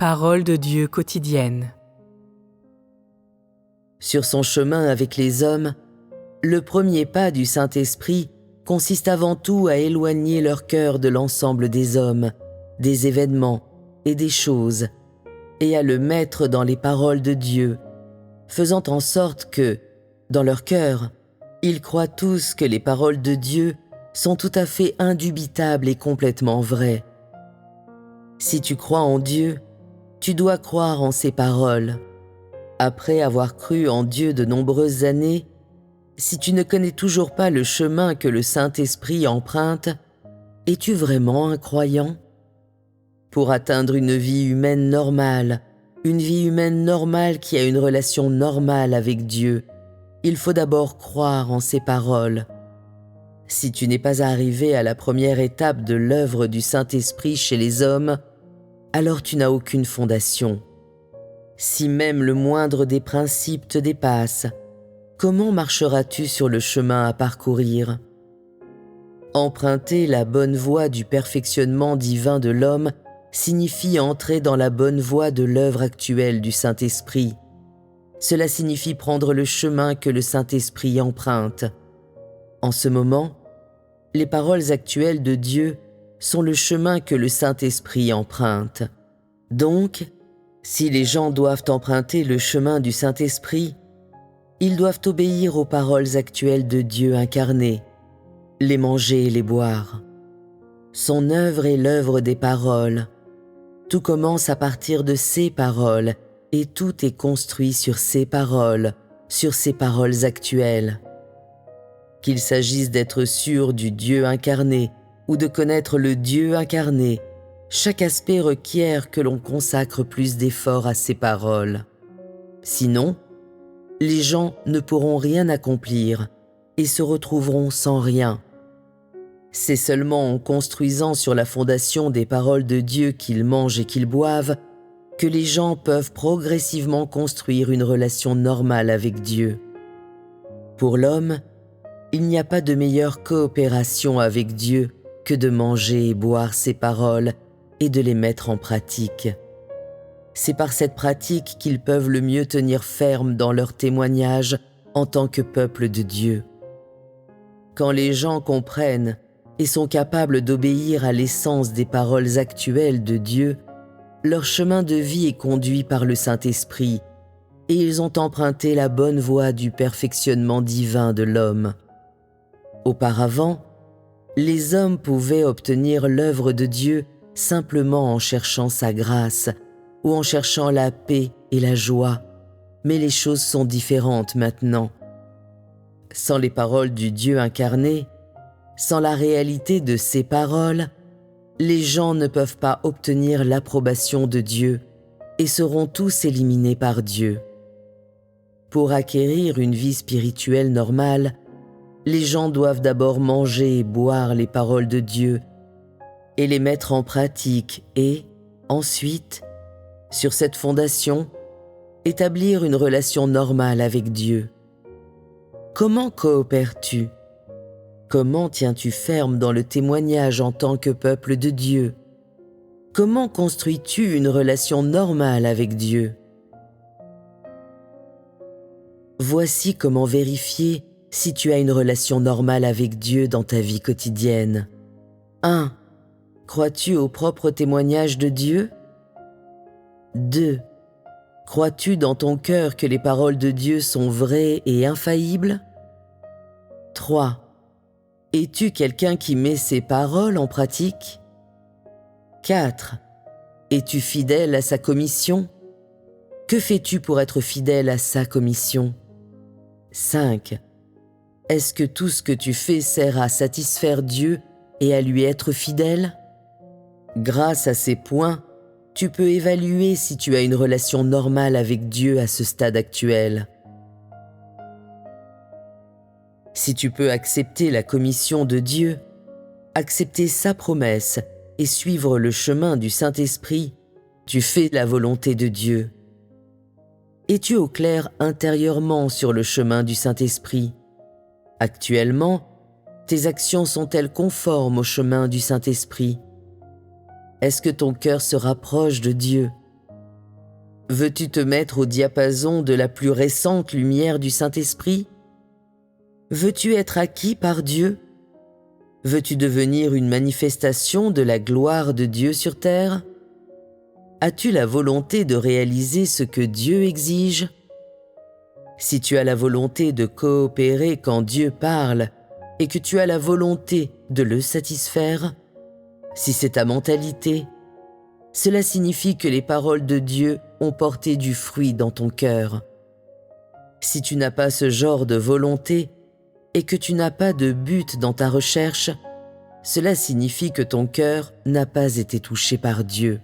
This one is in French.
Parole de Dieu quotidienne. Sur son chemin avec les hommes, le premier pas du Saint-Esprit consiste avant tout à éloigner leur cœur de l'ensemble des hommes, des événements et des choses, et à le mettre dans les paroles de Dieu, faisant en sorte que, dans leur cœur, ils croient tous que les paroles de Dieu sont tout à fait indubitables et complètement vraies. Si tu crois en Dieu, tu dois croire en ses paroles. Après avoir cru en Dieu de nombreuses années, si tu ne connais toujours pas le chemin que le Saint-Esprit emprunte, es-tu vraiment un croyant? Pour atteindre une vie humaine normale qui a une relation normale avec Dieu, il faut d'abord croire en ses paroles. Si tu n'es pas arrivé à la première étape de l'œuvre du Saint-Esprit chez les hommes, alors tu n'as aucune fondation. Si même le moindre des principes te dépasse, comment marcheras-tu sur le chemin à parcourir? Emprunter la bonne voie du perfectionnement divin de l'homme signifie entrer dans la bonne voie de l'œuvre actuelle du Saint-Esprit. Cela signifie prendre le chemin que le Saint-Esprit emprunte. En ce moment, les paroles actuelles de Dieu sont le chemin que le Saint-Esprit emprunte. Donc, si les gens doivent emprunter le chemin du Saint-Esprit, ils doivent obéir aux paroles actuelles de Dieu incarné, les manger et les boire. Son œuvre est l'œuvre des paroles. Tout commence à partir de ses paroles et tout est construit sur ses paroles actuelles. Qu'il s'agisse d'être sûr du Dieu incarné ou de connaître le Dieu incarné, chaque aspect requiert que l'on consacre plus d'efforts à ses paroles. Sinon, les gens ne pourront rien accomplir et se retrouveront sans rien. C'est seulement en construisant sur la fondation des paroles de Dieu qu'ils mangent et qu'ils boivent que les gens peuvent progressivement construire une relation normale avec Dieu. Pour l'homme, il n'y a pas de meilleure coopération avec Dieu que de manger et boire ses paroles et de les mettre en pratique. C'est par cette pratique qu'ils peuvent le mieux tenir ferme dans leur témoignage en tant que peuple de Dieu. Quand les gens comprennent et sont capables d'obéir à l'essence des paroles actuelles de Dieu, leur chemin de vie est conduit par le Saint-Esprit et ils ont emprunté la bonne voie du perfectionnement divin de l'homme. Auparavant, les hommes pouvaient obtenir l'œuvre de Dieu simplement en cherchant sa grâce ou en cherchant la paix et la joie, mais les choses sont différentes maintenant. Sans les paroles du Dieu incarné, sans la réalité de ses paroles, les gens ne peuvent pas obtenir l'approbation de Dieu et seront tous éliminés par Dieu. Pour acquérir une vie spirituelle normale, les gens doivent d'abord manger et boire les paroles de Dieu et les mettre en pratique et, ensuite, sur cette fondation, établir une relation normale avec Dieu. Comment coopères-tu? Comment tiens-tu ferme dans le témoignage en tant que peuple de Dieu? Comment construis-tu une relation normale avec Dieu? Voici comment vérifier si tu as une relation normale avec Dieu dans ta vie quotidienne. 1. Crois-tu au propre témoignage de Dieu? 2. Crois-tu dans ton cœur que les paroles de Dieu sont vraies et infaillibles? 3. Es-tu quelqu'un qui met ses paroles en pratique? 4. Es-tu fidèle à sa commission? Que fais-tu pour être fidèle à sa commission? 5. Est-ce que tout ce que tu fais sert à satisfaire Dieu et à lui être fidèle? Grâce à ces points, tu peux évaluer si tu as une relation normale avec Dieu à ce stade actuel. Si tu peux accepter la commission de Dieu, accepter sa promesse et suivre le chemin du Saint-Esprit, tu fais la volonté de Dieu. Es-tu au clair intérieurement sur le chemin du Saint-Esprit? Actuellement, tes actions sont-elles conformes au chemin du Saint-Esprit? Est-ce que ton cœur se rapproche de Dieu? Veux-tu te mettre au diapason de la plus récente lumière du Saint-Esprit? Veux-tu être acquis par Dieu? Veux-tu devenir une manifestation de la gloire de Dieu sur terre? As-tu la volonté de réaliser ce que Dieu exige? Si tu as la volonté de coopérer quand Dieu parle et que tu as la volonté de le satisfaire, si c'est ta mentalité, cela signifie que les paroles de Dieu ont porté du fruit dans ton cœur. Si tu n'as pas ce genre de volonté et que tu n'as pas de but dans ta recherche, cela signifie que ton cœur n'a pas été touché par Dieu.